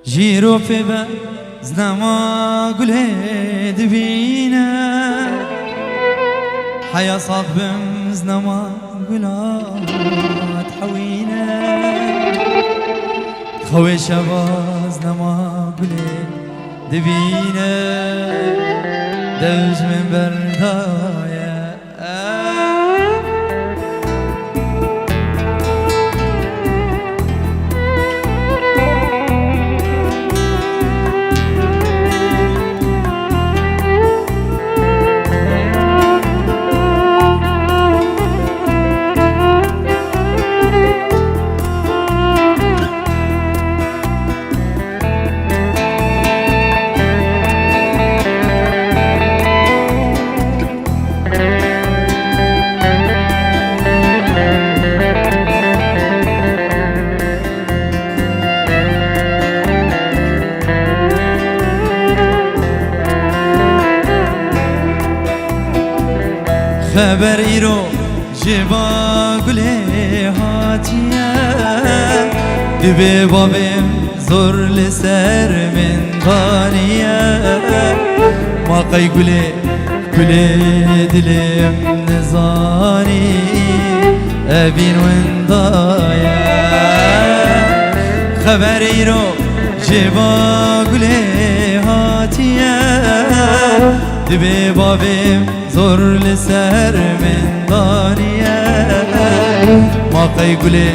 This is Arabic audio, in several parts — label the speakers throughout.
Speaker 1: جيرو في زنما قولي دبينا حيا صاحب زنما قولا تحوينا خوي شباز نما قولي دبينا دوج من بردايا خبر ایرو جبا گله هاتیه دبی بابیم زور لسر من دانیه ما قی گله دلم نزانی ابین وندایه خبر ایرو جبا گله هاتیه دبی بابیم زور لسر من دانية ما قي قولي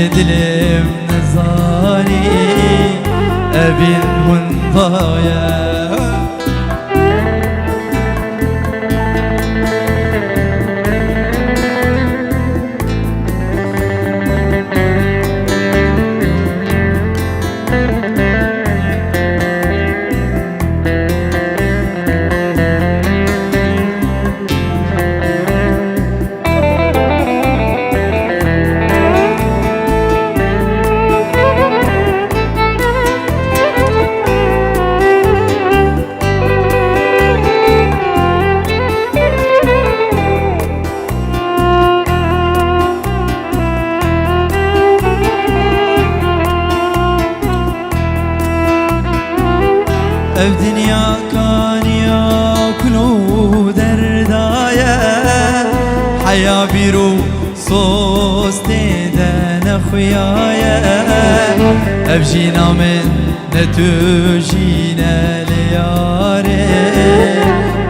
Speaker 1: دلم نزاني أبين هنضايا اف دنيا كان ياكلو دردايا حيا بيرو صوص تيدن خويايا اف جينا من نتو جينا لياري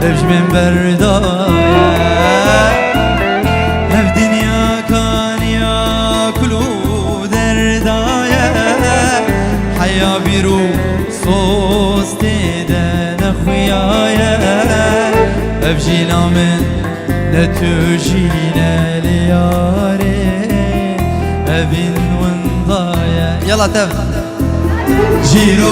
Speaker 1: اف من بردايا اف دنيا كان ياكلو دردايا حيا بيرو صوص تيدن خويايا افجينا من نتوجينا لياري ابين ونضايا يلا تف جيرو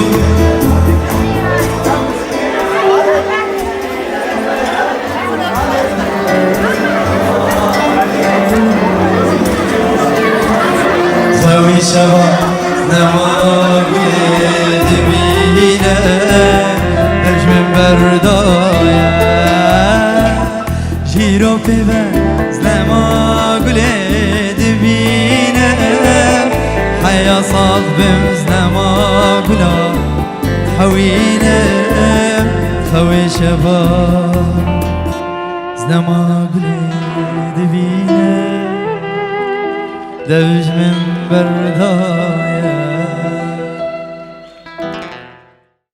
Speaker 1: خوي شباب نما دبينا اج من بردايا جيرو في زلما قولي دبينا حيا صاد بمزلما قولا تحوينا خوي شباب زلما قولي دبينا دوج من بردايا